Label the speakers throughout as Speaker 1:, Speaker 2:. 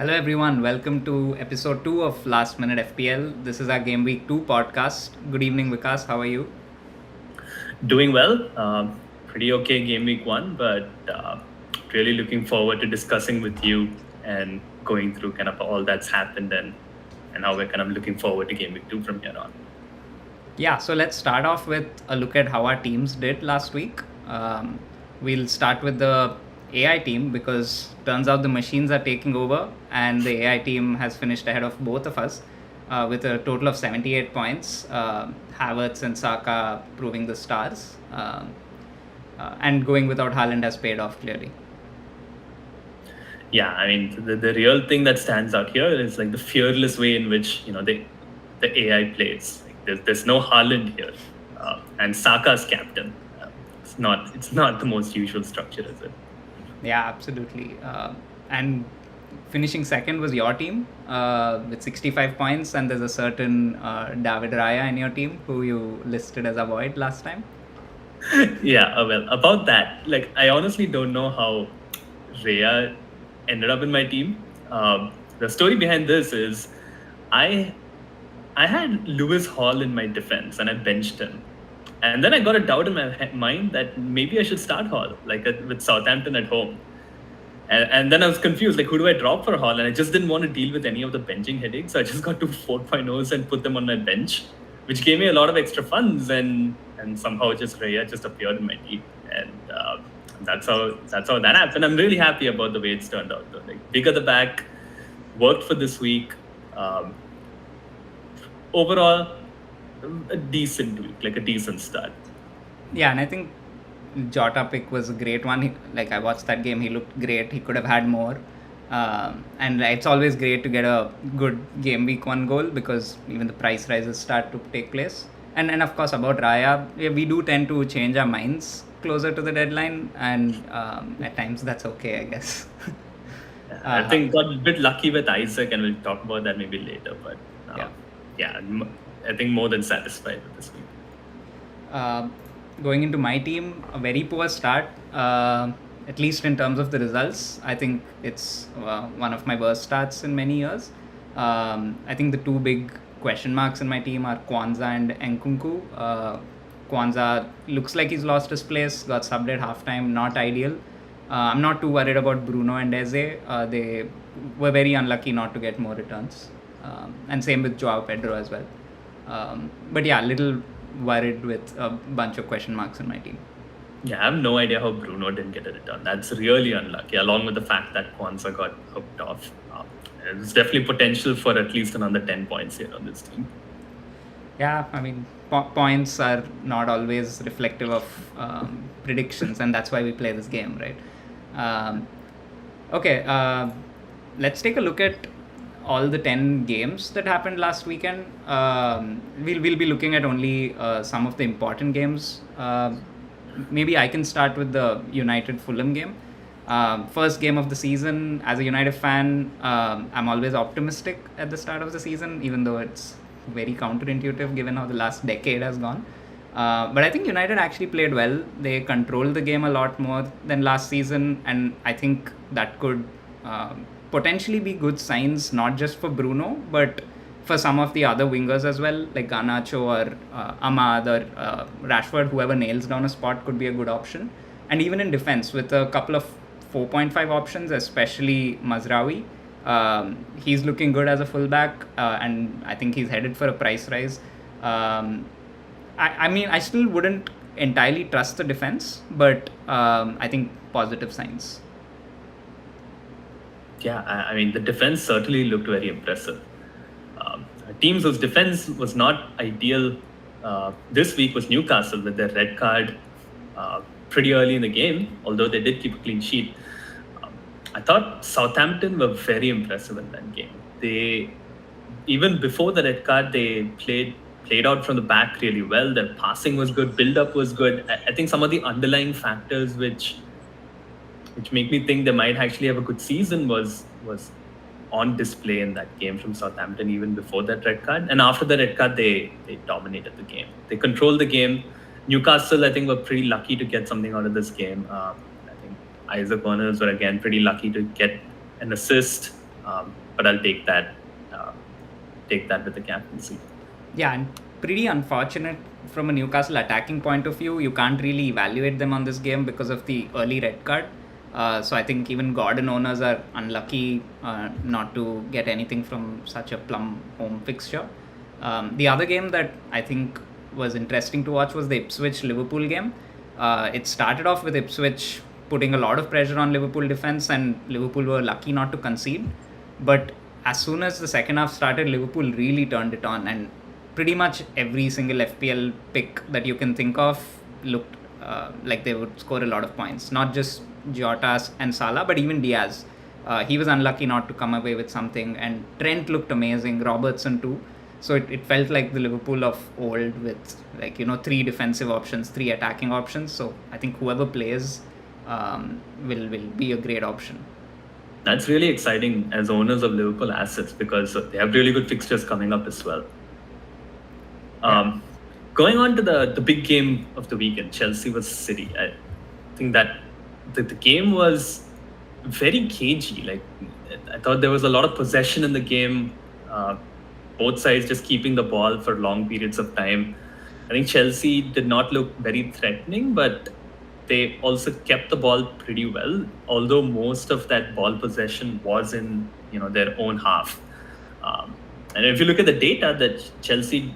Speaker 1: Hello everyone, welcome to episode 2 of Last Minute FPL. This is our Gameweek 2 podcast. Good evening, Vikas. How are you?
Speaker 2: Doing well. Pretty okay game week 1, but really looking forward to discussing with you and going through kind of all that's happened and how we're kind of looking forward to game week 2 from here on.
Speaker 1: Yeah, so let's start off with a look at how our teams did last week. We'll start with the AI team because turns out the machines are taking over and the AI team has finished ahead of both of us with a total of 78 points. Havertz and Saka proving the stars. And going without Haaland has paid off clearly.
Speaker 2: Yeah, I mean, the real thing that stands out here is like the fearless way in which, the AI plays. Like, there's no Haaland here. And Saka's captain. It's not the most usual structure, is it?
Speaker 1: Yeah, absolutely. And finishing second was your team with 65 points, and there's a certain David Raya in your team who you listed as a void last time.
Speaker 2: Yeah, well, about that, like, I honestly don't know how Raya ended up in my team. The story behind this is I had Lewis Hall in my defense and I benched him. And then I got a doubt in my mind that maybe I should start Hall, with Southampton at home. And then I was confused, like, who do I drop for Hall? And I just didn't want to deal with any of the benching headaches. So I just got 2 4.0s and put them on my bench, which gave me a lot of extra funds. And somehow Raya just appeared in my team. And that's how that happened. I'm really happy about the way it's turned out, though. Like, big at the back, worked for this week. Overall, a decent week, like a decent start.
Speaker 1: Yeah, and I think Jota pick was a great one. I watched that game, he looked great. He could have had more. And it's always great to get a good game week 1 goal because even the price rises start to take place. And of course, about Raya, we do tend to change our minds closer to the deadline, and at times that's okay, I guess.
Speaker 2: I think got a bit lucky with Isaac, and we'll talk about that maybe later. But yeah, I think more than satisfied with this week.
Speaker 1: Going into my team, a very poor start, at least in terms of the results. I think it's one of my worst starts in many years. I think the 2 big question marks in my team are Kwanzaa and Nkunku. Kwanzaa looks like he's lost his place, got subbed at halftime, not ideal. I'm not too worried about Bruno and Eze. They were very unlucky not to get more returns. And same with Joao Pedro as well. But yeah, a little worried with a bunch of question marks in my team.
Speaker 2: Yeah, I have no idea how Bruno didn't get a return. That's really unlucky, along with the fact that Kwanzaa got hooked off. There's definitely potential for at least another 10 points here on this team.
Speaker 1: Yeah, I mean, points are not always reflective of predictions, and that's why we play this game, right? Okay, let's take a look at all the 10 games that happened last weekend. We'll be looking at only some of the important games. Maybe I can start with the United Fulham game. First game of the season. As a United fan, I'm always optimistic at the start of the season, even though it's very counterintuitive given how the last decade has gone. But I think United actually played well. They controlled the game a lot more than last season, and I think that could potentially be good signs, not just for Bruno, but for some of the other wingers as well, like Garnacho or Ahmad or Rashford. Whoever nails down a spot could be a good option. And even in defense, with a couple of 4.5 options, especially Mazraoui, he's looking good as a fullback, and I think he's headed for a price rise. I mean, I still wouldn't entirely trust the defense, but I think positive signs.
Speaker 2: Yeah, I mean, the defense certainly looked very impressive. Teams whose defense was not ideal this week was Newcastle with their red card pretty early in the game, although they did keep a clean sheet. I thought Southampton were very impressive in that game. They, even before the red card, they played out from the back really well. Their passing was good, build-up was good. I think some of the underlying factors which make me think they might actually have a good season was on display in that game from Southampton even before that red card. And after the red card, they dominated the game. They controlled the game. Newcastle, I think, were pretty lucky to get something out of this game. I think Isaac Bonners were again pretty lucky to get an assist. But I'll take that with the captaincy.
Speaker 1: Yeah, and pretty unfortunate from a Newcastle attacking point of view. You can't really evaluate them on this game because of the early red card. So I think even Gordon owners are unlucky not to get anything from such a plum home fixture. The other game that I think was interesting to watch was the Ipswich-Liverpool game. It started off with Ipswich putting a lot of pressure on Liverpool defence, and Liverpool were lucky not to concede. But as soon as the second half started, Liverpool really turned it on, and pretty much every single FPL pick that you can think of looked like they would score a lot of points. Not just Jota and Salah, but even Diaz. He was unlucky not to come away with something, and Trent looked amazing, Robertson too. So it felt like the Liverpool of old with 3 defensive options, 3 attacking options. So I think whoever plays will be a great option.
Speaker 2: That's really exciting as owners of Liverpool assets because they have really good fixtures coming up as well. Going on to the big game of the weekend, Chelsea vs City. I think that the game was very cagey. Like, I thought there was a lot of possession in the game. Both sides just keeping the ball for long periods of time. I think Chelsea did not look very threatening, but they also kept the ball pretty well, although most of that ball possession was in their own half. And if you look at the data, that Chelsea,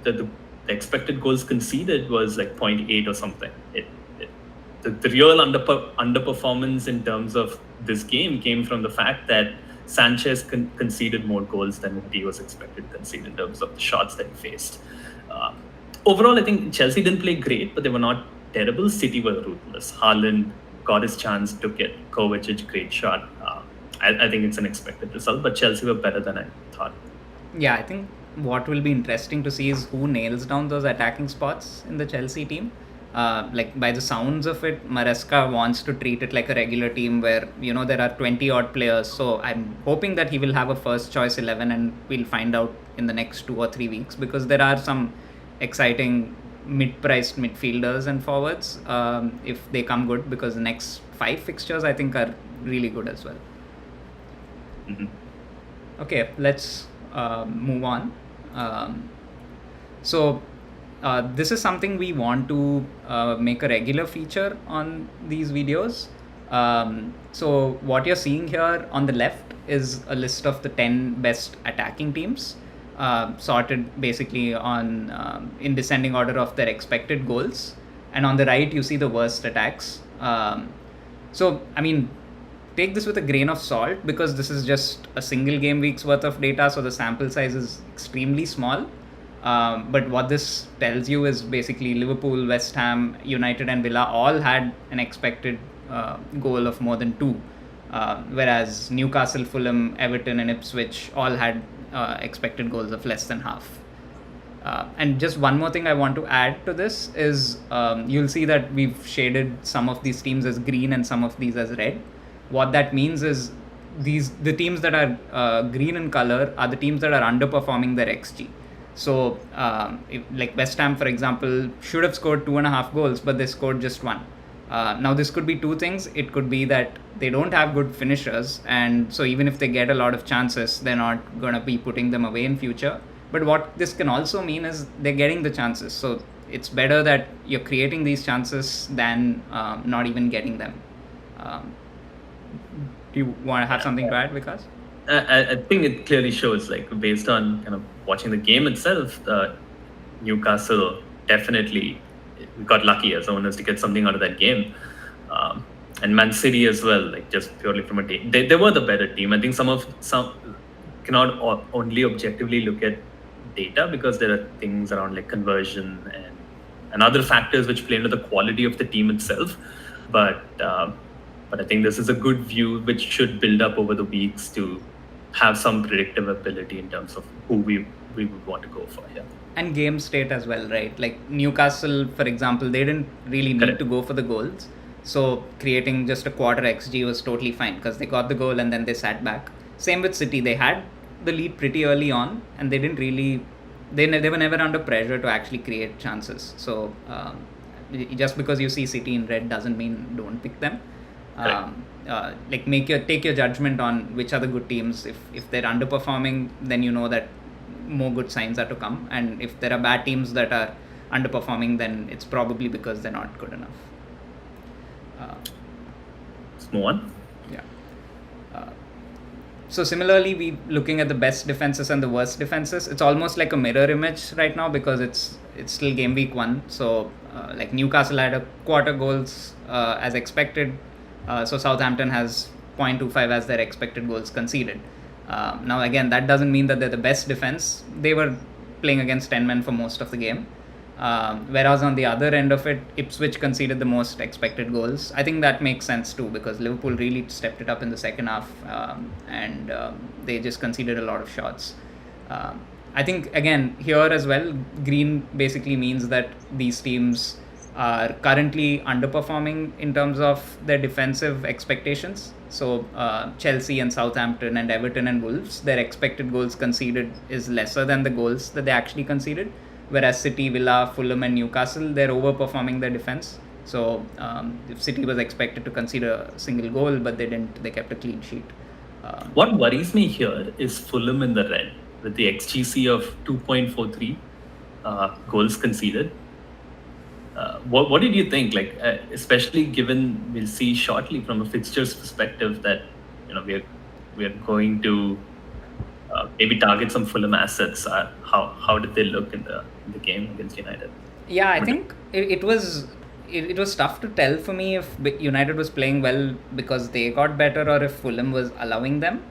Speaker 2: the expected goals conceded was like 0.8 or something. The real underperformance in terms of this game came from the fact that Sanchez conceded more goals than what he was expected to concede in terms of the shots that he faced. Overall, I think Chelsea didn't play great, but they were not terrible. City were ruthless. Haaland got his chance, took it. Kovacic, great shot. I think it's an expected result, but Chelsea were better than I thought.
Speaker 1: Yeah, I think what will be interesting to see is who nails down those attacking spots in the Chelsea team. By the sounds of it, Maresca wants to treat it like a regular team where, there are 20 odd players. So I'm hoping that he will have a first choice 11, and we'll find out in the next 2 or 3 weeks, because there are some exciting mid-priced midfielders and forwards if they come good, because the next 5 fixtures I think are really good as well.
Speaker 2: Mm-hmm.
Speaker 1: Okay, let's move on. This is something we want to make a regular feature on these videos. So what you're seeing here on the left is a list of the 10 best attacking teams, sorted basically on in descending order of their expected goals. And on the right, you see the worst attacks. Take this with a grain of salt, because this is just a single game week's worth of data, so the sample size is extremely small. But what this tells you is basically Liverpool, West Ham, United and Villa all had an expected goal of more than 2, whereas Newcastle, Fulham, Everton and Ipswich all had expected goals of less than half. And just one more thing I want to add to this is you'll see that we've shaded some of these teams as green and some of these as red. What that means is the teams that are green in color are the teams that are underperforming their XG. So, like West Ham, for example, should have scored 2.5 goals, but they scored just 1. Now, this could be 2 things. It could be that they don't have good finishers, and so even if they get a lot of chances, they're not going to be putting them away in future. But what this can also mean is they're getting the chances. So, it's better that you're creating these chances than not even getting them. Do you want to have something to add, Vikas?
Speaker 2: I think it clearly shows, like, based on kind of watching the game itself, Newcastle definitely got lucky as owners to get something out of that game. And Man City as well, like, just purely from a team. They were the better team. I think some cannot only objectively look at data, because there are things around like conversion and other factors which play into the quality of the team itself. But I think this is a good view which should build up over the weeks to have some predictive ability in terms of who we would want to go for here.
Speaker 1: And game state as well, right? Like Newcastle, for example, they didn't really need to go for the goals. So creating just a quarter XG was totally fine, because they got the goal and then they sat back. Same with City. They had the lead pretty early on, and they didn't really... They were never under pressure to actually create chances. So just because you see City in red doesn't mean don't pick them. take your judgment on which are the good teams. If they're underperforming, then you know that more good signs are to come, and if there are bad teams that are underperforming, then it's probably because they're not good enough.
Speaker 2: Let's move on.
Speaker 1: Yeah. So similarly, we looking at the best defenses and the worst defenses. It's almost like a mirror image right now because it's still game week 1. So like Newcastle had a quarter goals as expected. So Southampton has 0.25 as their expected goals conceded. Now again, that doesn't mean that they're the best defense. They were playing against 10 men for most of the game. Whereas on the other end of it, Ipswich conceded the most expected goals. I think that makes sense too because Liverpool really stepped it up in the second half and they just conceded a lot of shots. I think again here as well, green basically means that these teams are currently underperforming in terms of their defensive expectations. So Chelsea and Southampton and Everton and Wolves, their expected goals conceded is lesser than the goals that they actually conceded. Whereas City, Villa, Fulham and Newcastle, they're overperforming their defense. So if City was expected to concede a single goal, but they didn't, they kept a clean sheet.
Speaker 2: What worries me here is Fulham in the red with the XGC of 2.43 goals conceded. What did you think? Like, especially given we'll see shortly from a fixtures perspective that we're going to maybe target some Fulham assets. How did they look in the game against United?
Speaker 1: Yeah, I think it was tough to tell for me if United was playing well because they got better or if Fulham was allowing them.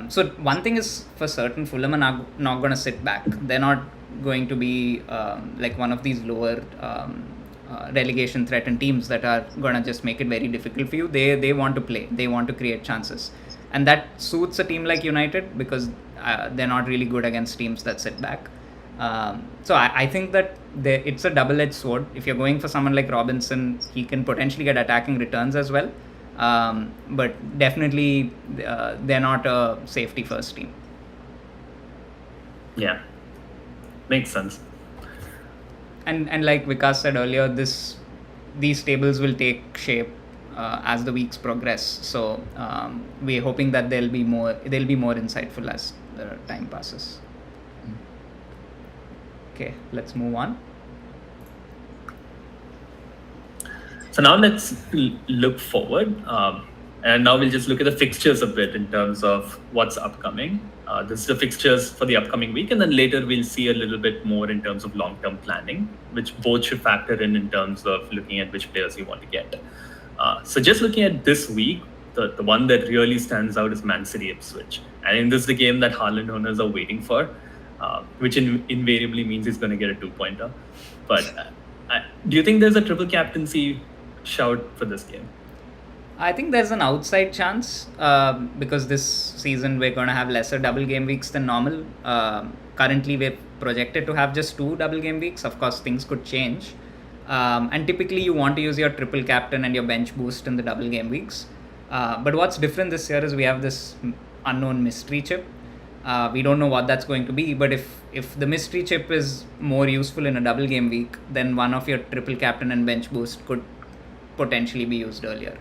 Speaker 1: So one thing is for certain, Fulham are not going to sit back. They're not going to be like one of these lower relegation threatened teams that are going to just make it very difficult for you. They want to play. They want to create chances. And that suits a team like United because they're not really good against teams that sit back. So I think that it's a double-edged sword. If you're going for someone like Robinson, he can potentially get attacking returns as well. But definitely they're not a safety first team.
Speaker 2: Yeah, makes sense.
Speaker 1: And like Vikas said earlier, these tables will take shape as the weeks progress. So we're hoping that they'll be more insightful as the time passes. Okay, let's move on.
Speaker 2: So now let's look forward. And now we'll just look at the fixtures a bit in terms of what's upcoming. This is the fixtures for the upcoming week. And then later we'll see a little bit more in terms of long-term planning, which both should factor in terms of looking at which players you want to get. So just looking at this week, the one that really stands out is Man City Ipswich. And this is the game that Haaland owners are waiting for, which invariably means he's going to get a 2-pointer. But do you think there's a triple captaincy shout for this game?
Speaker 1: I think there's an outside chance because this season we're going to have lesser double game weeks than normal. Currently we're projected to have just 2 double game weeks. Of course, things could change. And typically you want to use your triple captain and your bench boost in the double game weeks. But what's different this year is we have this unknown mystery chip. We don't know what that's going to be, but if the mystery chip is more useful in a double game week, then one of your triple captain and bench boost could potentially be used earlier.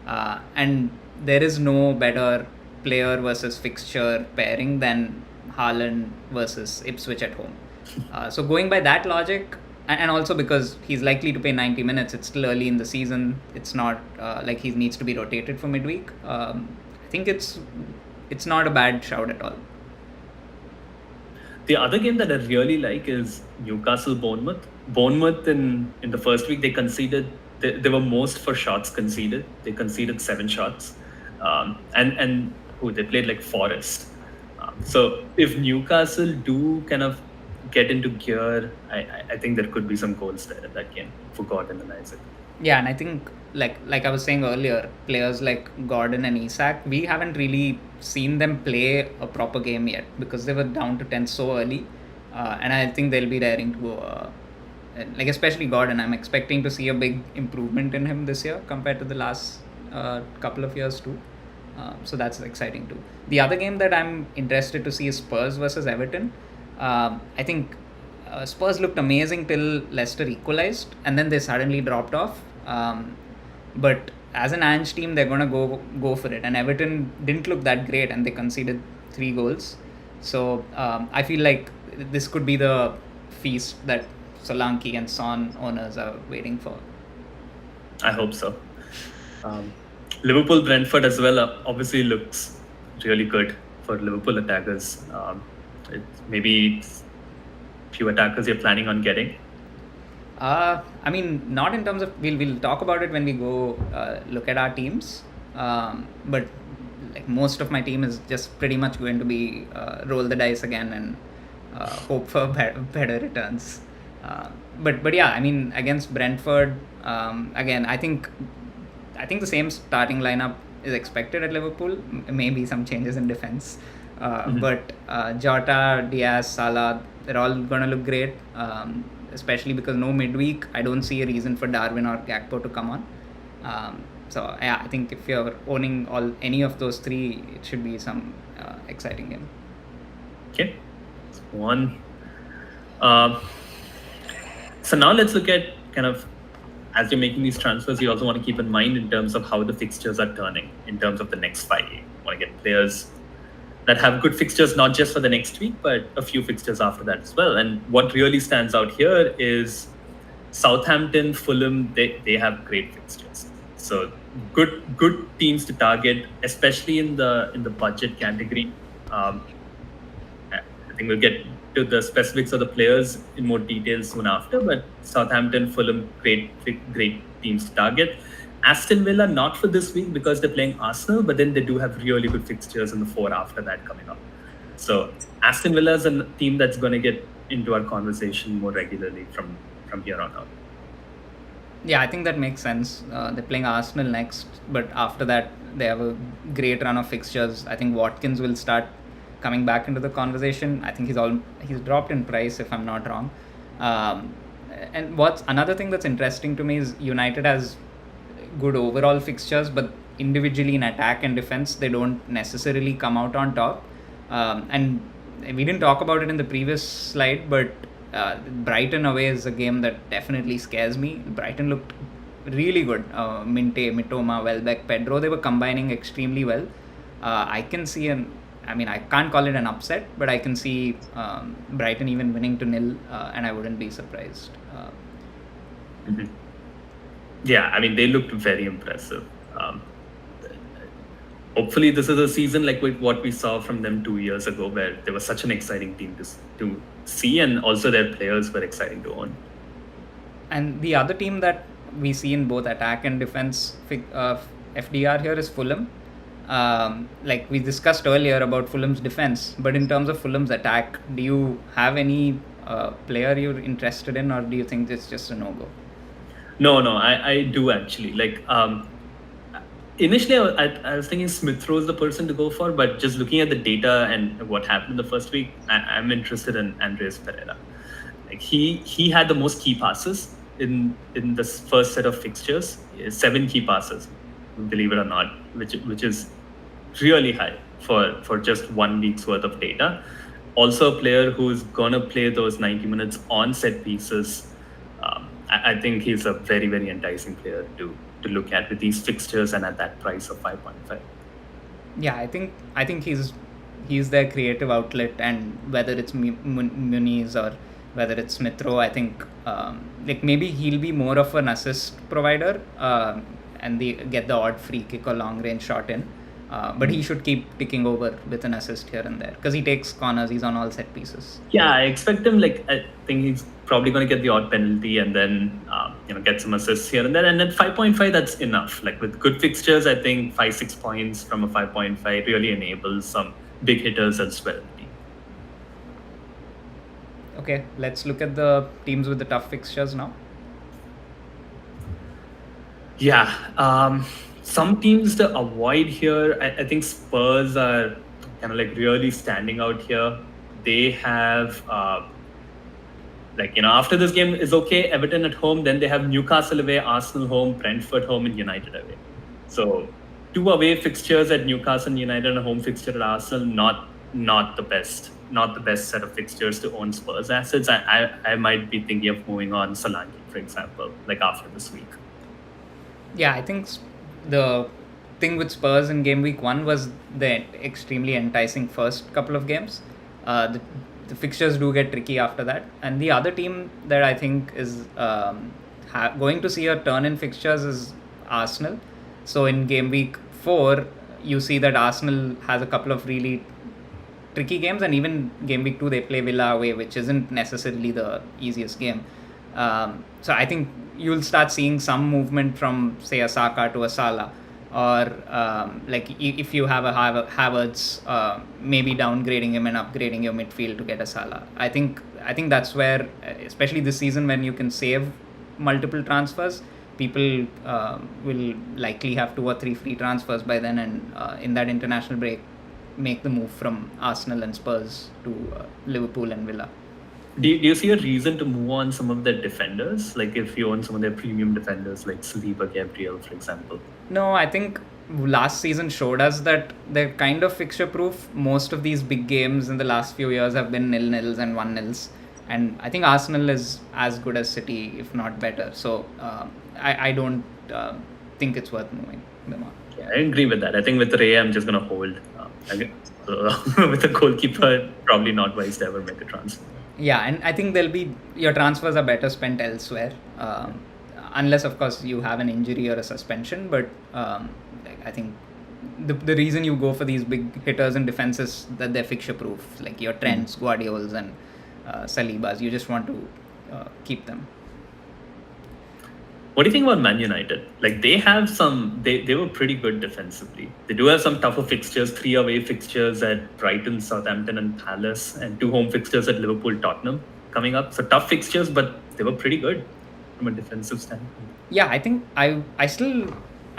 Speaker 1: And there is no better player versus fixture pairing than Haaland versus Ipswich at home. So going by that logic, and also because he's likely to play 90 minutes, it's still early in the season. It's not like he needs to be rotated for midweek. I think it's not a bad shout at all.
Speaker 2: The other game that I really like is Newcastle-Bournemouth. Bournemouth in the first week, they conceded, they were most for shots conceded. They conceded 7 shots. And they played like Forest. So if Newcastle do kind of get into gear, I think there could be some goals there in that game for Gordon and Isaac.
Speaker 1: Yeah, and I think like I was saying earlier, players like Gordon and Isak, we haven't really seen them play a proper game yet because they were down to 10 so early. And I think they'll be raring to go. Like especially Gordon, I'm expecting to see a big improvement in him this year compared to the last couple of years too. So that's exciting too. The other game that I'm interested to see is Spurs versus Everton. I think Spurs looked amazing till Leicester equalized and then they suddenly dropped off. But as an Ange team, they're going to go for it. And Everton didn't look that great, and they conceded 3 goals. So I feel like this could be the feast that Solanke and Son owners are waiting for.
Speaker 2: I hope so. Liverpool Brentford as well obviously looks really good for Liverpool attackers. Maybe few attackers you're planning on getting.
Speaker 1: I mean, not in terms of we'll talk about it when we go look at our teams. But like most of my team is just pretty much going to be roll the dice again and hope for better returns. But yeah, I mean against Brentford, again I think the same starting lineup is expected at Liverpool. Maybe some changes in defense, but Jota, Diaz, Salah, they're all gonna look great. Especially because no midweek, I don't see a reason for Darwin or Gakpo to come on. So yeah, I think if you're owning any of those three, it should be some exciting game.
Speaker 2: Okay, one. So now let's look at kind of, as you're making these transfers, you also want to keep in mind in terms of how the fixtures are turning in terms of the next 5 games. You want to get players that have good fixtures, not just for the next week, but a few fixtures after that as well. And what really stands out here is Southampton, Fulham, they have great fixtures. So good teams to target, especially in the budget category. I think we'll get to the specifics of the players in more detail soon after, but Southampton, Fulham, great teams to target. Aston Villa, not for this week because they're playing Arsenal, but then they do have really good fixtures in the 4 after that coming up. So Aston Villa is a team that's going to get into our conversation more regularly from here on out.
Speaker 1: Yeah, I think that makes sense. They're playing Arsenal next, but after that they have a great run of fixtures. I think Watkins will start coming back into the conversation. I think he's dropped in price if I'm not wrong. And what's another thing that's interesting to me is United has good overall fixtures, but individually in attack and defense they don't necessarily come out on top. And we didn't talk about it in the previous slide, but Brighton away is a game that definitely scares me. Brighton looked really good. Minte, Mitoma, Welbeck, Pedro, they were combining extremely well. I can see I can't call it an upset, but I can see Brighton even winning 2-0, and I wouldn't be surprised.
Speaker 2: Mm-hmm. Yeah, I mean, they looked very impressive. Hopefully, this is a season like what we saw from them 2 years ago, where they were such an exciting team to see, and also their players were exciting to own.
Speaker 1: And the other team that we see in both attack and defense FDR here is Fulham. Like we discussed earlier about Fulham's defense, but in terms of Fulham's attack, do you have any player you're interested in, or do you think it's just a no-go?
Speaker 2: No, I do actually. Like, initially I was thinking Smith Rowe is the person to go for, but just looking at the data and what happened in the first week, I'm interested in Andreas Pereira. Like he had the most key passes in this first set of fixtures, 7 key passes, believe it or not, which is really high for just 1 week's worth of data. Also a player who's gonna play those 90 minutes on set pieces. I think he's a very, very enticing player to look at with these fixtures and at that price of 5.5.
Speaker 1: Yeah, I think he's their creative outlet, and whether it's Muniz or whether it's Smith Rowe, I think like maybe he'll be more of an assist provider, and they get the odd free kick or long range shot in. But he should keep ticking over with an assist here and there because he takes corners. He's on all set pieces.
Speaker 2: Yeah, I expect him. Like I think he's probably going to get the odd penalty and then get some assists here and there. And at 5.5, that's enough. Like with good fixtures, I think 5-6 points from a 5.5 really enables some big hitters as well.
Speaker 1: Okay, let's look at the teams with the tough fixtures now.
Speaker 2: Yeah. Some teams to avoid here, I think Spurs are kind of like really standing out here. They have, after this game is okay, Everton at home, then they have Newcastle away, Arsenal home, Brentford home, and United away. So 2 away fixtures at Newcastle and United and a home fixture at Arsenal, not the best set of fixtures to own Spurs assets. I might be thinking of moving on Solanke, for example, like after this week.
Speaker 1: Yeah, I think the thing with Spurs in game week 1 was the extremely enticing first couple of games. The fixtures do get tricky after that. And the other team that I think is going to see a turn in fixtures is Arsenal. So in game week 4, you see that Arsenal has a couple of really tricky games, and even game week 2 they play Villa away, which isn't necessarily the easiest game. So I think you'll start seeing some movement from, say, a Saka to a Salah, or like if you have a Havertz, maybe downgrading him and upgrading your midfield to get a Salah. I think that's where, especially this season when you can save multiple transfers, people will likely have 2 or 3 free transfers by then, and in that international break make the move from Arsenal and Spurs to Liverpool and Villa.
Speaker 2: Do you see a reason to move on some of their defenders? Like if you own some of their premium defenders, like Saliba, Gabriel, for example?
Speaker 1: No, I think last season showed us that they're kind of fixture proof. Most of these big games in the last few years have been 0-0s and 1-0s. And I think Arsenal is as good as City, if not better. So I don't think it's worth moving them on.
Speaker 2: Yeah, I agree with that. I think with Ray, I'm just going to hold. With a goalkeeper, probably not wise to ever make a transfer.
Speaker 1: Yeah, and I think your transfers are better spent elsewhere, unless of course you have an injury or a suspension. But I think the reason you go for these big hitters in defense is that they're fixture proof, like your Trents, Guardiols, and Salibas. You just want to keep them.
Speaker 2: What do you think about Man United? Like they have they were pretty good defensively. They do have some tougher fixtures, 3 away fixtures at Brighton, Southampton and Palace, and 2 home fixtures at Liverpool, Tottenham coming up. So tough fixtures, but they were pretty good from a defensive standpoint.
Speaker 1: Yeah, I think I'm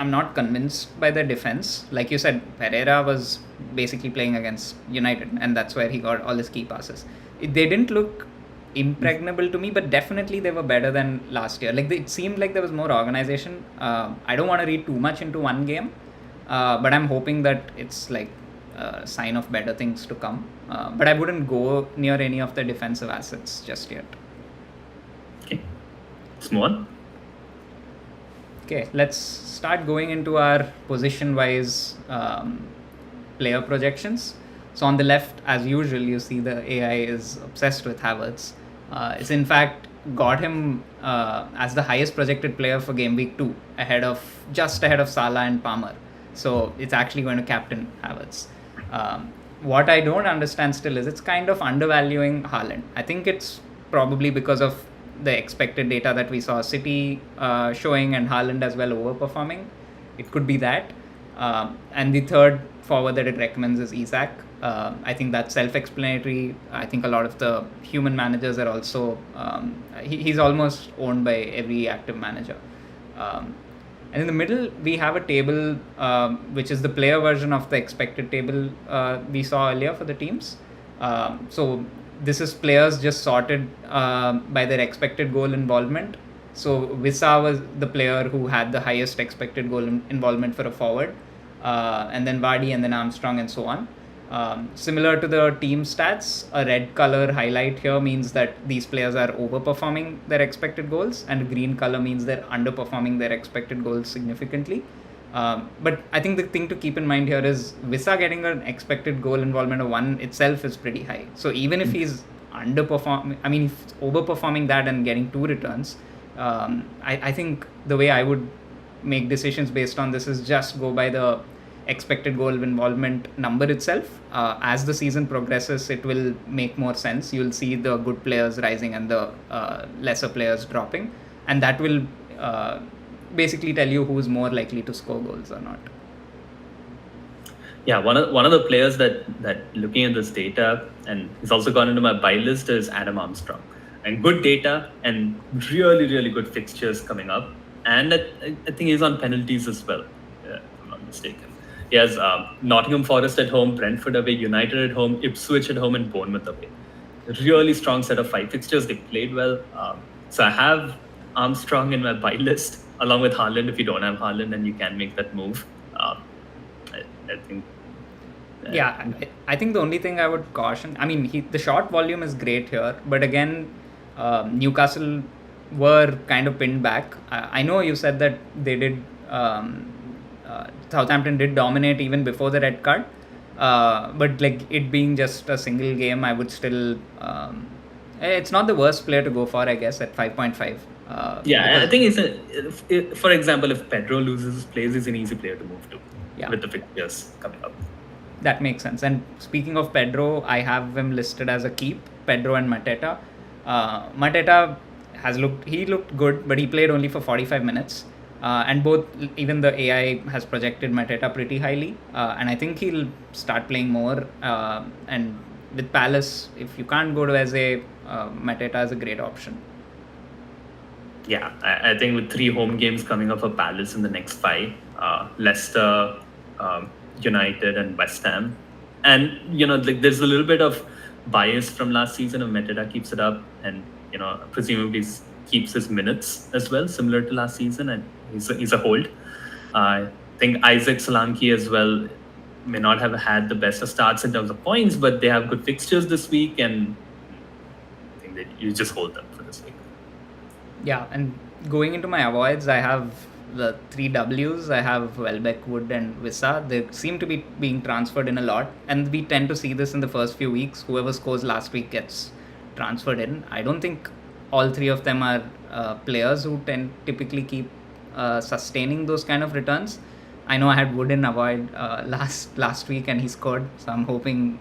Speaker 1: not convinced by their defense. Like you said, Pereira was basically playing against United, and that's where he got all his key passes. They didn't look impregnable to me, but definitely they were better than last year. Like it seemed like there was more organization. I don't want to read too much into one game, but I'm hoping that it's like a sign of better things to come. But I wouldn't go near any of the defensive assets just yet.
Speaker 2: Okay, small.
Speaker 1: Okay, let's start going into our position-wise player projections. So on the left, as usual, you see the AI is obsessed with Havertz. It's in fact got him as the highest projected player for game week 2, just ahead of Salah and Palmer. So it's actually going to captain Havertz. What I don't understand still is it's kind of undervaluing Haaland. I think it's probably because of the expected data that we saw City showing and Haaland as well overperforming. It could be that. And the third forward that it recommends is Isak. I think that's self-explanatory. I think a lot of the human managers are also he's almost owned by every active manager. And in the middle we have a table which is the player version of the expected table we saw earlier for the teams. So this is players just sorted by their expected goal involvement. So Wissa was the player who had the highest expected goal involvement for a forward, and then Vardy, and then Armstrong, and so on. Similar to the team stats, a red color highlight here means that these players are overperforming their expected goals, and a green color means they're underperforming their expected goals significantly. But I think the thing to keep in mind here is Wissa getting an expected goal involvement of 1 itself is pretty high. So even if he's overperforming that and getting 2 returns, I think the way I would make decisions based on this is just go by the expected goal involvement number itself. As the season progresses, it will make more sense. You'll see the good players rising and the lesser players dropping, and that will basically tell you who's more likely to score goals or not.
Speaker 2: Yeah, one of the players that looking at this data and he's also gone into my buy list is Adam Armstrong, and good data and really good fixtures coming up, and I think he's on penalties as well, if I'm not mistaken. He has Nottingham Forest at home, Brentford away, United at home, Ipswich at home, and Bournemouth away. A really strong set of 5 fixtures. They played well. So I have Armstrong in my buy list along with Haaland. If you don't have Haaland, then you can make that move. I think.
Speaker 1: I think the only thing I would caution, the short volume is great here, but again, Newcastle were kind of pinned back. I know you said that they did Southampton did dominate even before the red card. But like it being just a single game, I would still. It's not the worst player to go for, I guess, at 5.5.
Speaker 2: Yeah, I think for example, if Pedro loses his place, he's an easy player to move to with the fixtures coming up.
Speaker 1: That makes sense. And speaking of Pedro, I have him listed as a keep, Pedro and Mateta. Mateta he looked good, but he played only for 45 minutes. And even the AI has projected Mateta pretty highly. And I think he'll start playing more. And with Palace, if you can't go to Eze, Mateta is a great option.
Speaker 2: Yeah, I think with 3 home games coming up for Palace in the next 5, Leicester, United and West Ham. And, there's a little bit of bias from last season if Mateta keeps it up and, presumably keeps his minutes as well, similar to last season, and he's a hold. I think Isaac Solanke as well may not have had the best of starts in terms of points, but they have good fixtures this week, and I think that you just hold them for this week.
Speaker 1: Yeah, and going into my avoids, I have the 3 Ws. I have Welbeck, Wood and Wissa. They seem to be being transferred in a lot, and we tend to see this in the first few weeks. Whoever scores last week gets transferred in. I don't think all 3 of them are players who typically keep sustaining those kind of returns. I know I had Wood in avoid last week and he scored, so I'm hoping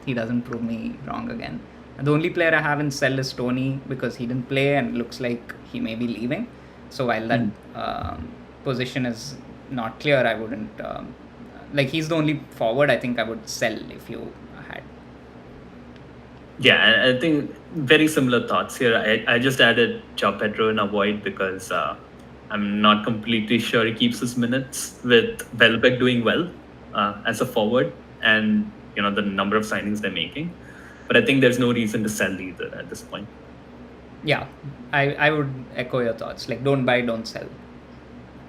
Speaker 1: he doesn't prove me wrong again. And the only player I have in sell is Tony because he didn't play and looks like he may be leaving. So while that position is not clear, I wouldn't he's the only forward I think I would sell if you had.
Speaker 2: Yeah, I think very similar thoughts here. I just added João Pedro in avoid because I'm not completely sure he keeps his minutes with Welbeck doing well as a forward and the number of signings they're making. But I think there's no reason to sell either at this point.
Speaker 1: Yeah, I would echo your thoughts. Like, don't buy, don't sell.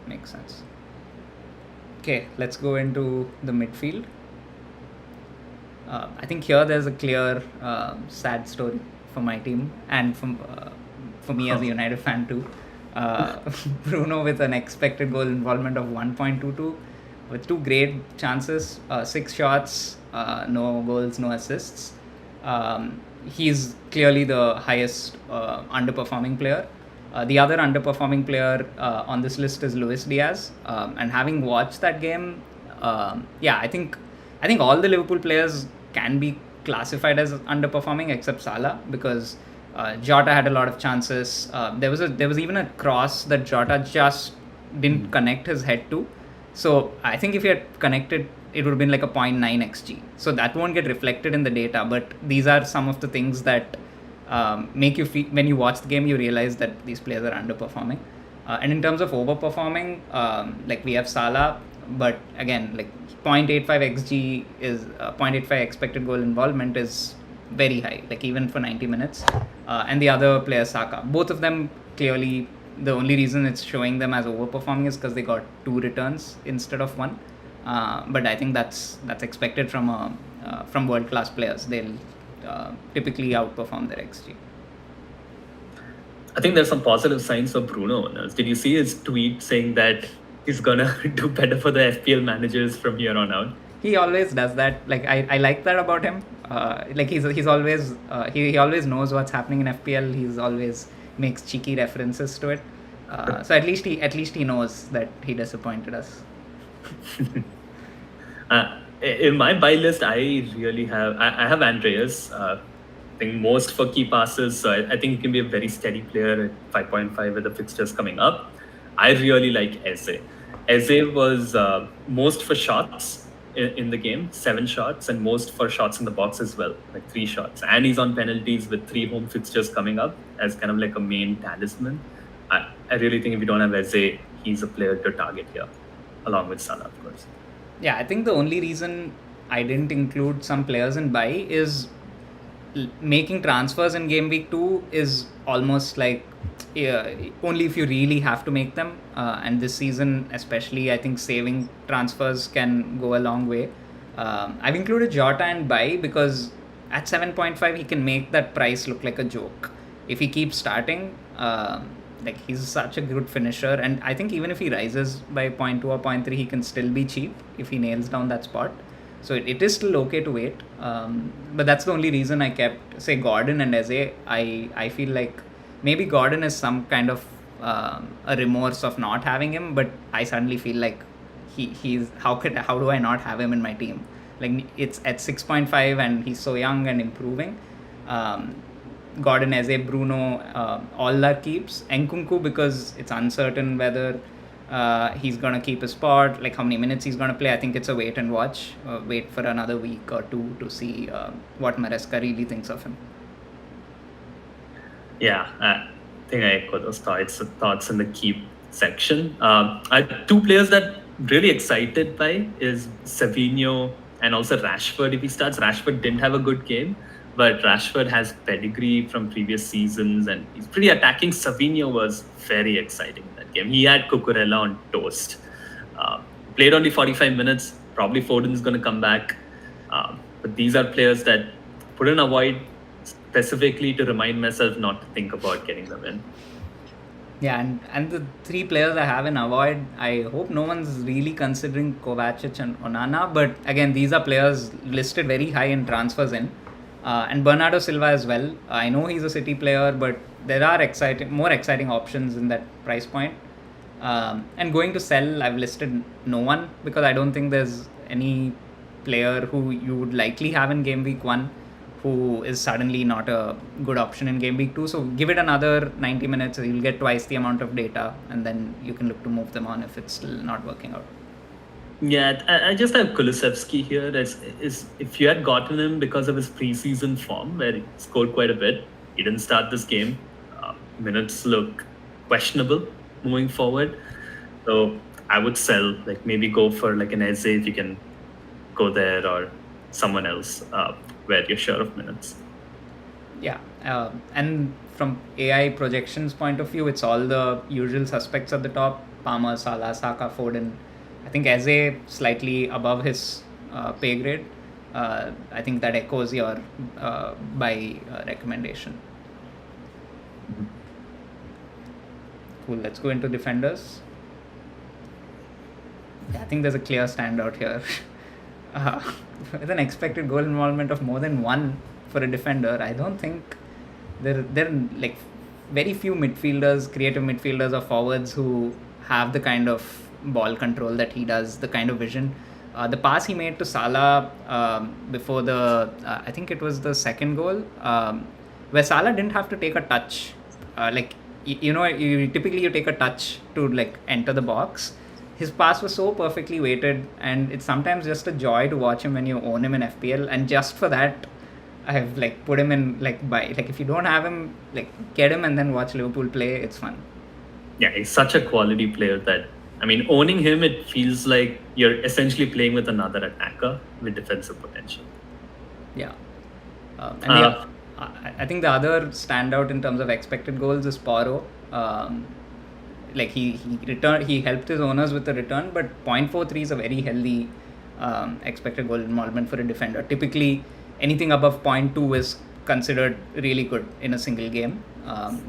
Speaker 1: Makes sense. Okay, let's go into the midfield. I think here there's a clear sad story for my team and for me as a United fan too. Bruno with an expected goal involvement of 1.22 with 2 great chances, 6 shots, no goals, no assists. He's clearly the highest underperforming player. The other underperforming player on this list is Luis Diaz. And having watched that game, I think all the Liverpool players can be classified as underperforming except Salah because Jota had a lot of chances. There was even a cross that Jota just didn't connect his head to. So I think if he had connected, it would have been like a 0.9 xg. So that won't get reflected in the data. But these are some of the things that make you feel when you watch the game, you realize that these players are underperforming. And in terms of overperforming, we have Salah, but again, 0.85 xg is 0.85 expected goal involvement is very high, even for 90 minutes. And the other player, Saka, both of them clearly, the only reason it's showing them as overperforming is because they got 2 returns instead of 1. But I think that's expected from world class players. They'll typically outperform their xg.
Speaker 2: I think there's some positive signs for Bruno. Did you see his tweet saying that he's gonna do better for the FPL managers from here on out?
Speaker 1: He always does that. I like that about him. He's always he always knows what's happening in FPL. He's always makes cheeky references to it. So at least he knows that he disappointed us.
Speaker 2: In my buy list, I have Andreas. I think most for key passes. So I think he can be a very steady player at 5.5 with the fixtures coming up. I really like Eze. Eze was most for shots in the game, 7 shots, and most for shots in the box as well, 3 shots. And he's on penalties with 3 home fixtures coming up as kind of a main talisman. I really think if you don't have Eze, he's a player to target here, along with Salah, of course.
Speaker 1: Yeah, I think the only reason I didn't include some players in buy is making transfers in game week 2 is almost only if you really have to make them. And this season, especially, I think saving transfers can go a long way. I've included Jota in buy because at 7.5 he can make that price look like a joke. If he keeps starting, like he's such a good finisher, and I think even if he rises by 0.2 or 0.3, he can still be cheap if he nails down that spot. So it is still okay to wait. But that's the only reason I kept, say, Gordon and Eze. I feel like maybe Gordon is some kind of a remorse of not having him, but I suddenly feel like he's how do I not have him in my team? Like it's at 6.5 and he's so young and improving. Gordon, Eze, Bruno, all that keeps. Nkunku, because it's uncertain whether he's going to keep his spot, like how many minutes he's going to play. I think it's a wait and watch. Wait for another week or two to see what Maresca really thinks of him.
Speaker 2: Yeah, I think I echo those thoughts in the keep section. Two players that really excited by is Savinho and also Rashford. If he starts, Rashford didn't have a good game, but Rashford has pedigree from previous seasons and he's pretty attacking. Savinho was very exciting in that game. He had Cucurella on toast. Played only 45 minutes. Probably Foden's going to come back. But these are players that couldn't avoid, specifically to remind myself not to think about getting them in.
Speaker 1: Yeah, and the three players I have in avoid, I hope no one's really considering Kovacic and Onana. But again, these are players listed very high in transfers in. And Bernardo Silva as well. I know he's a City player, but there are more exciting options in that price point. And going to sell, I've listed no one because I don't think there's any player who you would likely have in game week 1 who is suddenly not a good option in game week 2. So give it another 90 minutes, you'll get twice the amount of data, and then you can look to move them on if it's still not working out.
Speaker 2: Yeah, I just have Kulusevski here. Is if you had gotten him because of his preseason form, where he scored quite a bit, he didn't start this game. Minutes look questionable moving forward. So I would sell, like maybe go for like an Eze if you can go there, or someone else where you're sure of minutes.
Speaker 1: Yeah, and from AI projections point of view, it's all the usual suspects at the top: Palmer, Salah, Saka, Foden. I think Eze slightly above his pay grade. I think that echoes your buy recommendation.
Speaker 2: Mm-hmm.
Speaker 1: Cool. Let's go into defenders. Yeah, I think there's a clear standout here. With an expected goal involvement of more than 1 for a defender, I don't think there are like very few midfielders, creative midfielders or forwards who have the kind of ball control that he does, the kind of vision. The pass he made to Salah before I think it was the second goal, where Salah didn't have to take a touch. You typically you take a touch to like enter the box. His pass was so perfectly weighted, and it's sometimes just a joy to watch him when you own him in FPL. And just for that, I have like put him in if you don't have him, like get him and then watch Liverpool play. It's fun.
Speaker 2: Yeah, he's such a quality player that, I mean, owning him, it feels like you're essentially playing with another attacker with defensive potential.
Speaker 1: Yeah. I think the other standout in terms of expected goals is Porro. He helped his owners with the return, but 0.43 is a very healthy expected goal involvement for a defender. Typically, anything above 0.2 is considered really good in a single game.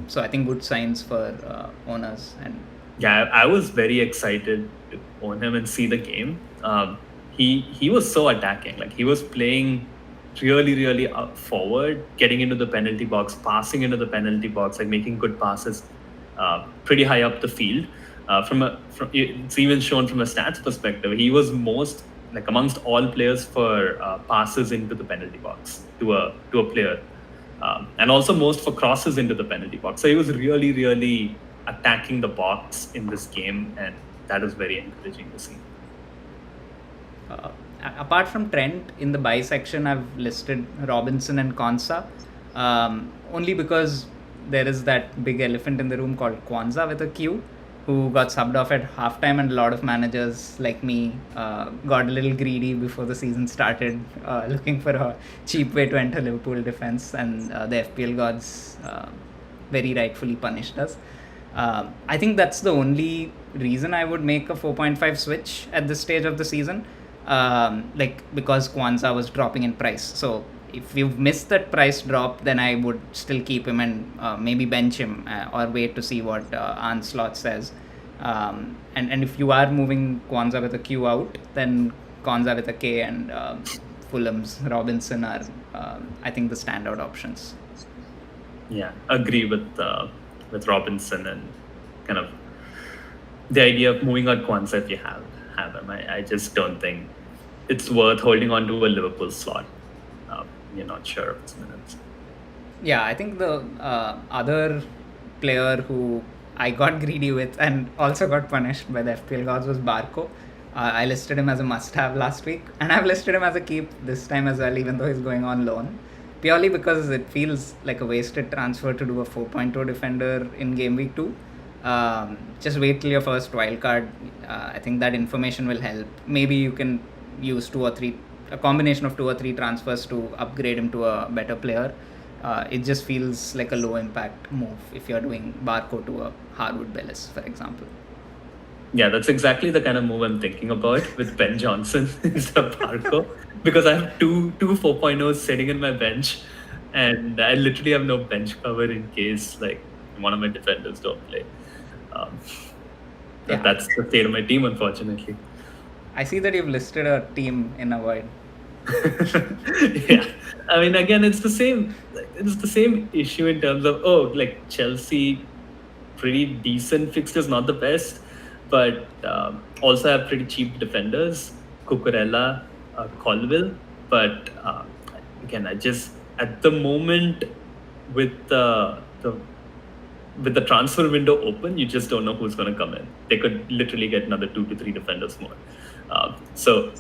Speaker 1: So I think good signs for owners. And
Speaker 2: yeah, I was very excited to own him and see the game. He was so attacking. Like he was playing really up forward, getting into the penalty box, passing into the penalty box, like making good passes, pretty high up the field. It's even shown from a stats perspective. He was most like amongst all players for passes into the penalty box to a player, and also most for crosses into the penalty box. So he was really attacking the box in this game, and that was very encouraging to see.
Speaker 1: Apart from Trent, in the buy section, I've listed Robinson and Konsa, only because there is that big elephant in the room called Kwanzaa with a Q, who got subbed off at halftime, and a lot of managers like me got a little greedy before the season started, looking for a cheap way to enter Liverpool defense, and the FPL gods very rightfully punished us. I think that's the only reason I would make a 4.5 switch at this stage of the season, because Kwanzaa was dropping in price. So if you've missed that price drop, then I would still keep him and maybe bench him or wait to see what Onslaught says. And if you are moving Kwanzaa with a Q out, then Kwanzaa with a K and Fulham's Robinson are, I think, the standout options.
Speaker 2: Yeah, agree with Robinson and kind of the idea of moving out Kwanzaa if you have him. I just don't think it's worth holding on to a Liverpool slot. You're not sure of its minutes.
Speaker 1: Yeah, I think the other player who I got greedy with and also got punished by the FPL gods was Barco. I listed him as a must-have last week, and I've listed him as a keep this time as well, even though he's going on loan. Purely because it feels like a wasted transfer to do a 4.0 defender in game week 2. Just wait till your first wildcard. I think that information will help. Maybe you can use a combination of 2 or 3 transfers to upgrade him to a better player. It just feels like a low impact move if you're doing Barco to a Harwood Bellis, for example.
Speaker 2: Yeah, that's exactly the kind of move I'm thinking about with Ben Johnson instead of Barco, because I have two 4.0s sitting in my bench, and I literally have no bench cover in case like one of my defenders don't play. That's the state of my team, unfortunately.
Speaker 1: I see that you've listed a team in avoid.
Speaker 2: Yeah, I mean, again, it's the same. It's the same issue in terms of like Chelsea, pretty decent fixtures, not the best, but also have pretty cheap defenders, Cucurella, Colville. But again, I just at the moment with the transfer window open, you just don't know who's going to come in. They could literally get another 2 to 3 defenders more. So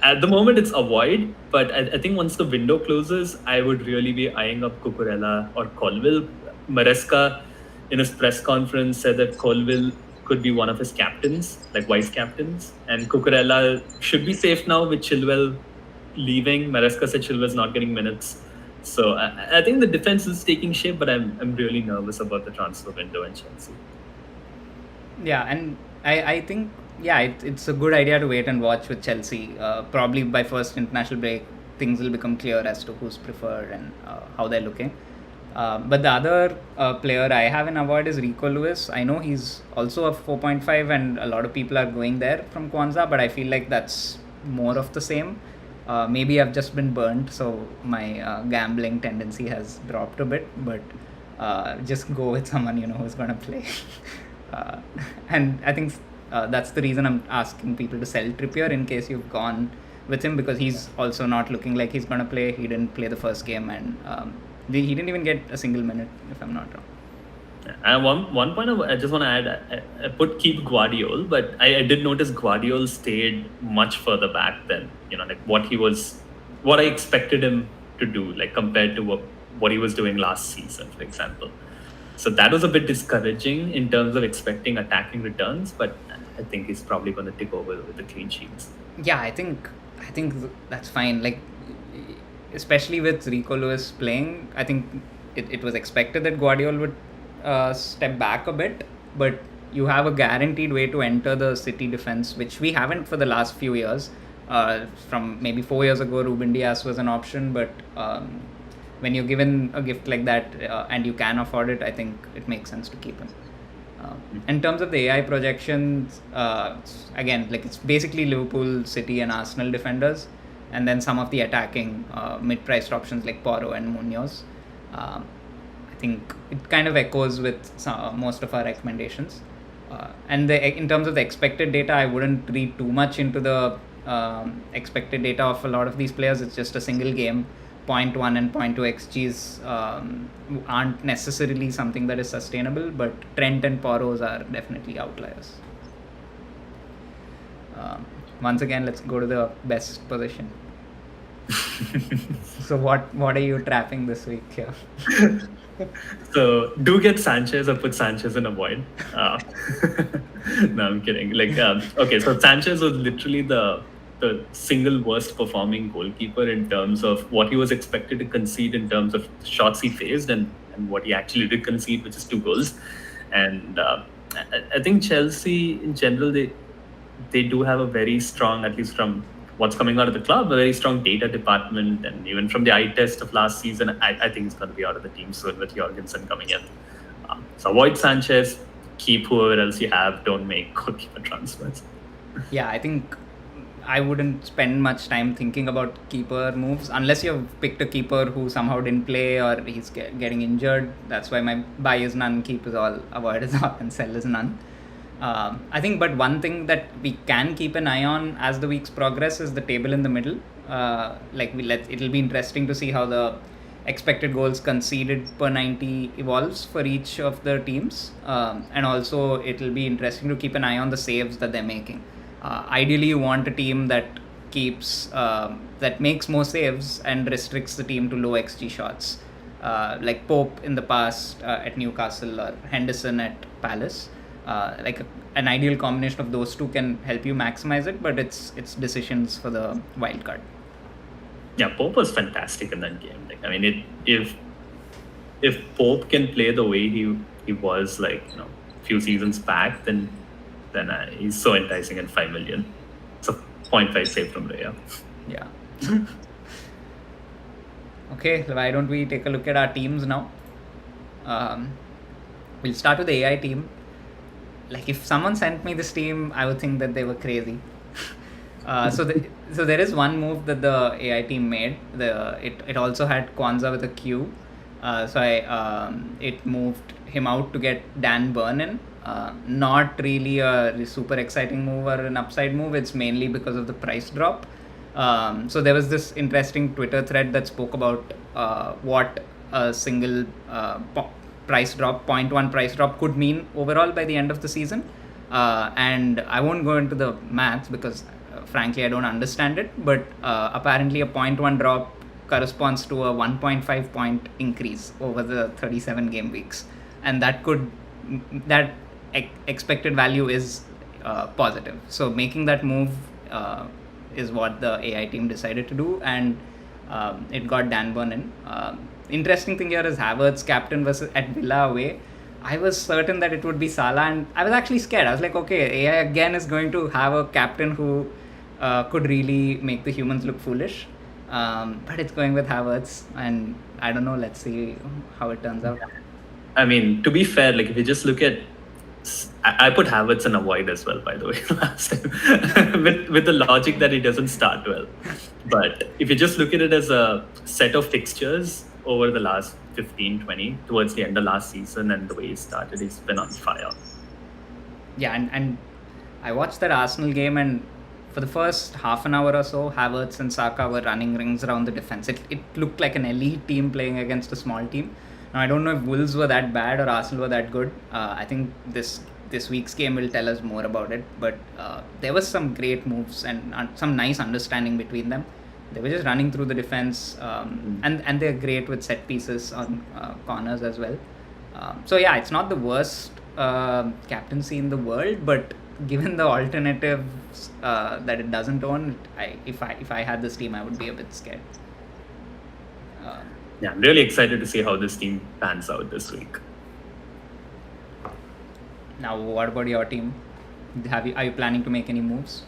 Speaker 2: at the moment, it's avoid. But I think once the window closes, I would really be eyeing up Cucurella or Colville. Maresca, in his press conference, said that Colville could be one of his captains, like vice captains. And Cucurella should be safe now with Chilwell leaving. Maresca said Chilwell's not getting minutes. So I think the defense is taking shape, but I'm really nervous about the transfer window in Chelsea.
Speaker 1: Yeah, and I think it's a good idea to wait and watch with Chelsea. Probably by first international break, things will become clear as to who's preferred and how they're looking. But the other player I have in avoid is Rico Lewis. I know he's also a 4.5 and a lot of people are going there from Kwanzaa, but I feel like that's more of the same. Maybe I've just been burnt, so my gambling tendency has dropped a bit, but just go with someone who's going to play. And I think that's the reason I'm asking people to sell Trippier in case you've gone with him, because he's also not looking like he's going to play. He didn't play the first game, and he didn't even get a single minute, if I'm not wrong.
Speaker 2: And one point I just want to add, I put keep Guardiol, but I did notice Guardiol stayed much further back than like what I expected him to do, like compared to what he was doing last season, for example. So that was a bit discouraging in terms of expecting attacking returns, but I think he's probably going to take over with the clean sheets.
Speaker 1: Yeah, I think that's fine. Like, especially with Rico Lewis playing, I think it was expected that Guardiola would step back a bit, but you have a guaranteed way to enter the City defense, which we haven't for the last few years. From maybe 4 years ago, Ruben Dias was an option, but when you're given a gift like that and you can afford it, I think it makes sense to keep him. In terms of the AI projections, again, like it's basically Liverpool, City, and Arsenal defenders, and then some of the attacking mid-priced options like Porro and Munoz. I think it kind of echoes with most of our recommendations. And in terms of the expected data, I wouldn't read too much into the expected data of a lot of these players. It's just a single game. 0.1 and 0.2 XGs aren't necessarily something that is sustainable, but Trent and Porros are definitely outliers. Once again, let's go to the best position. So what are you trapping this week here?
Speaker 2: So do get Sanchez or put Sanchez in a void. No, I'm kidding. Okay, so Sanchez was literally the single worst performing goalkeeper in terms of what he was expected to concede in terms of shots he faced and what he actually did concede, which is 2 goals. And I think Chelsea in general, they do have a very strong, at least from what's coming out of the club, a very strong data department, and even from the eye test of last season, I think it's going to be out of the team soon with Jorgensen coming in. So avoid Sanchez, keep whoever else you have, don't make goalkeeper transfers.
Speaker 1: Yeah, I think I wouldn't spend much time thinking about keeper moves unless you've picked a keeper who somehow didn't play or he's getting injured. That's why my buy is none, keep is all, avoid is all, and sell is none. I think, but one thing that we can keep an eye on as the weeks progress is the table in the middle. It'll be interesting to see how the expected goals conceded per 90 evolves for each of the teams, and also it'll be interesting to keep an eye on the saves that they're making. Ideally, you want a team that keeps that makes more saves and restricts the team to low XG shots, like Pope in the past at Newcastle or Henderson at Palace. An ideal combination of those two can help you maximize it, but it's decisions for the wild card.
Speaker 2: Yeah, Pope was fantastic in that game. Like, I mean, if Pope can play the way he was a few seasons back, then he's so enticing at 5 million. It's a 0.5 save from Raya.
Speaker 1: Yeah. Okay, why don't we take a look at our teams now? We'll start with the AI team. Like, if someone sent me this team, I would think that they were crazy. So there is one move that the AI team made. It also had Kwanzaa with a Q. It moved him out to get Dan Burn in. Not really a super exciting move or an upside move. It's mainly because of the price drop. So there was this interesting Twitter thread that spoke about what a single price drop, 0.1 price drop could mean overall by the end of the season. And I won't go into the maths because frankly I don't understand it, but apparently a 0.1 drop corresponds to a 1.5 point increase over the 37 game weeks, and that expected value is positive. So making that move is what the AI team decided to do, and it got Dan Burn in. Interesting thing here is Havertz captain versus at Villa away. I was certain that it would be Salah, and I was actually scared. I was like, okay, AI again is going to have a captain who could really make the humans look foolish. But it's going with Havertz, and I don't know. Let's see how it turns out.
Speaker 2: I mean, to be fair, like if you just look at, I put Havertz and avoid as well, by the way, last time, with the logic that he doesn't start well. But if you just look at it as a set of fixtures over the last 15-20 towards the end of last season and the way he started, he's been on fire.
Speaker 1: Yeah, and I watched that Arsenal game, and for the first half an hour or so, Havertz and Saka were running rings around the defense. It looked like an elite team playing against a small team. Now, I don't know if Wolves were that bad or Arsenal were that good. I think this week's game will tell us more about it. But there was some great moves and some nice understanding between them. They were just running through the defense, and they're great with set pieces on corners as well. So yeah, it's not the worst captaincy in the world, but given the alternatives that it doesn't own, if I had this team, I would be a bit scared.
Speaker 2: Yeah, I'm really excited to see how this team pans out this week.
Speaker 1: Now, what about your team? Are you planning to make any moves?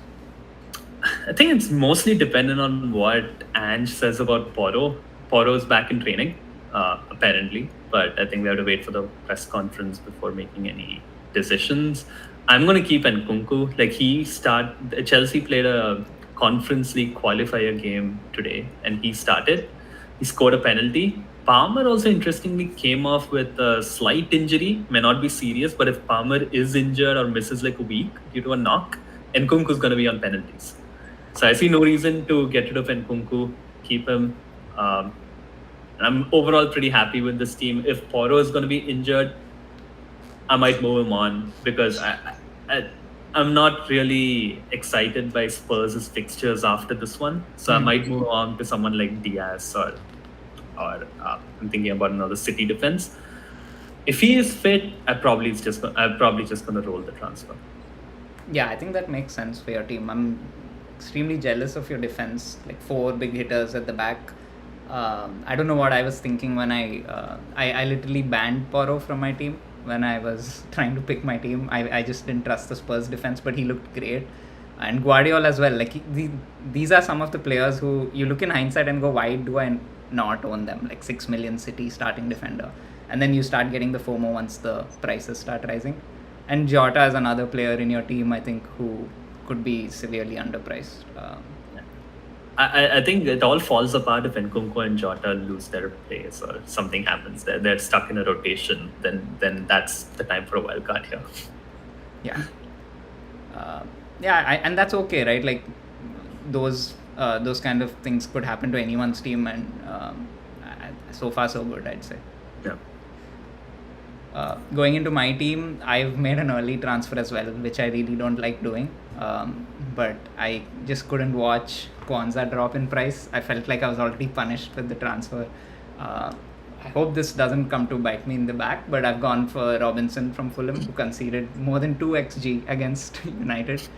Speaker 2: I think it's mostly dependent on what Ange says about Porro. Porro's back in training, apparently, but I think we have to wait for the press conference before making any decisions. I'm going to keep Nkunku. Like Chelsea played a Conference League qualifier game today, and he started. He scored a penalty. Palmer also interestingly came off with a slight injury, may not be serious, but if Palmer is injured or misses like a week due to a knock, Nkunku's going to be on penalties. So I see no reason to get rid of Nkunku, keep him. I'm overall pretty happy with this team. If Porro is going to be injured, I might move him on because I'm not really excited by Spurs' fixtures after this one. So I might move on to someone like Diaz or I'm thinking about another City defense. If he is fit, I'm probably just going to roll the transfer.
Speaker 1: Yeah, I think that makes sense for your team. I'm extremely jealous of your defense, like 4 big hitters at the back. I don't know what I was thinking when I literally banned Porro from my team when I was trying to pick my team. I just didn't trust the Spurs defense, but he looked great. and Guardiola as well. Like these are some of the players who you look in hindsight and go, why do I not own them? Like 6 million City starting defender, and then you start getting the FOMO once the prices start rising. And Jota is another player in your team, I think, who could be severely underpriced.
Speaker 2: I think it all falls apart if Nkunku and Jota lose their place or something happens there. They're stuck in a rotation. Then that's the time for a wild card here.
Speaker 1: Yeah. And that's okay, right? Like those kind of things could happen to anyone's team, and so far so good, I'd say.
Speaker 2: Yeah.
Speaker 1: Going into my team, I've made an early transfer as well, which I really don't like doing. But I just couldn't watch Kwanzaa drop in price. I felt like I was already punished with the transfer. I hope this doesn't come to bite me in the back, but I've gone for Robinson from Fulham, who conceded more than 2 xg against United.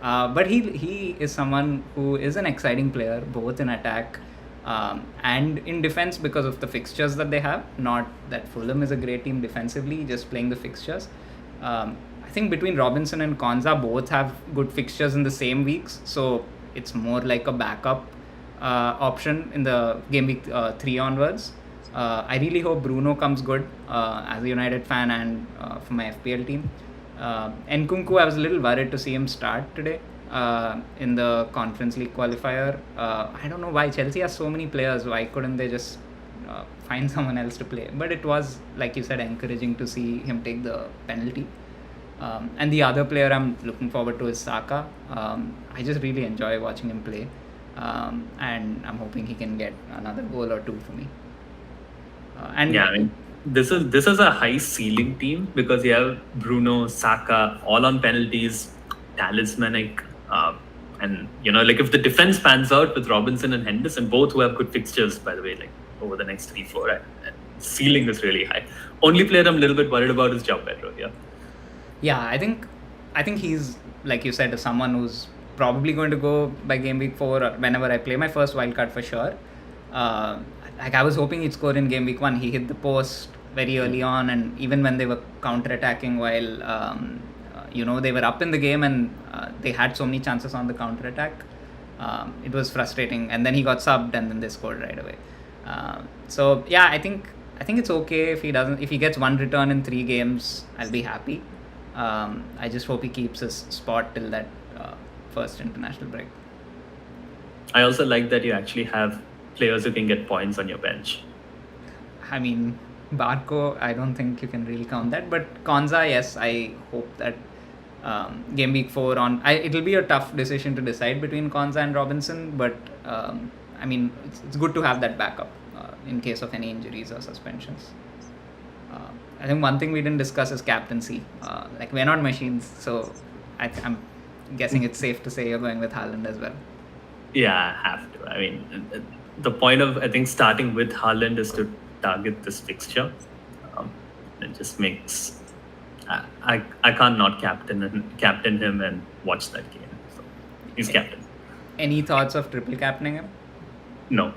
Speaker 1: But he is someone who is an exciting player, both in attack and in defense, because of the fixtures that they have. Not that Fulham is a great team defensively, just playing the fixtures. I think between Robinson and Kwanzaa, both have good fixtures in the same weeks, so it's more like a backup option in the game week 3 onwards. I really hope Bruno comes good as a United fan and for my FPL team. Nkunku, I was a little worried to see him start today in the Conference League qualifier. I don't know why Chelsea has so many players. Why couldn't they just find someone else to play? But it was, like you said, encouraging to see him take the penalty. And the other player I'm looking forward to is Saka. I just really enjoy watching him play. And I'm hoping he can get another goal or two for me.
Speaker 2: This is a high ceiling team because you have Bruno, Saka, all on penalties, talismanic, and like if the defense pans out with Robinson and Henderson, both who have good fixtures, by the way, like over the next 3-4, ceiling is really high. Only player I'm a little bit worried about is João Pedro.
Speaker 1: Yeah, I think he's, like you said, someone who's probably going to go by game week 4 or whenever I play my first wildcard for sure. Like I was hoping he'd score in game week 1. He hit the post very early on, and even when they were counter-attacking while they were up in the game and they had so many chances on the counter-attack, it was frustrating. And then he got subbed and then they scored right away. So yeah, I think it's okay if he gets 1 return in 3 games, I'll be happy. I just hope he keeps his spot till that first international break.
Speaker 2: I also like that you actually have players who can get points on your bench.
Speaker 1: I mean, Barco, I don't think you can really count that, but Kwanzaa, yes, I hope that game week 4 it'll be a tough decision to decide between Kwanzaa and Robinson, but I mean, it's good to have that backup in case of any injuries or suspensions. I think one thing we didn't discuss is captaincy. Like, we're not machines, so I'm guessing it's safe to say you're going with Haaland as well.
Speaker 2: Yeah, I have to. I mean, the point of, I think, starting with Haaland is to target this fixture. It just makes... I can't not captain him and watch that game. So he's captain.
Speaker 1: Any thoughts of triple captaining him?
Speaker 2: No.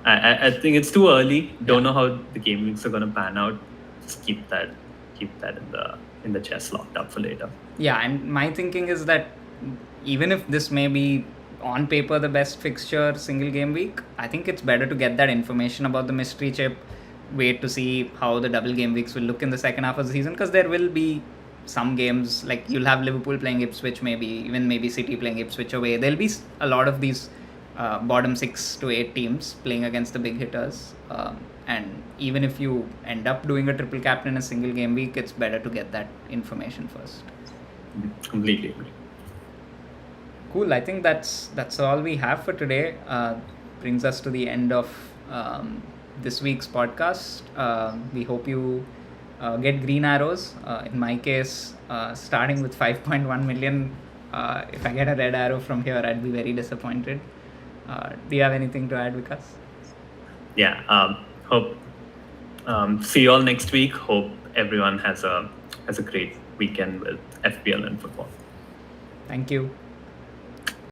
Speaker 2: I think it's too early. Don't know how the game weeks are going to pan out. Just keep that in the chest locked up for later.
Speaker 1: Yeah, and my thinking is that even if this may be on paper the best fixture single game week, I think it's better to get that information about the mystery chip, wait to see how the double game weeks will look in the second half of the season, because there will be some games, like you'll have Liverpool playing Ipswich, maybe City playing Ipswich away. There'll be a lot of these bottom 6 to 8 teams playing against the big hitters, and even if you end up doing a triple captain in a single game week, it's better to get that information first.
Speaker 2: Completely agree.
Speaker 1: Cool. I think that's all we have for today. Brings us to the end of this week's podcast. We hope you get green arrows. In my case, starting with 5.1 million, if I get a red arrow from here, I'd be very disappointed. Do you have anything to add, Vikas?
Speaker 2: Yeah. Hope see you all next week. Hope everyone has a great weekend with FPL and football.
Speaker 1: Thank you.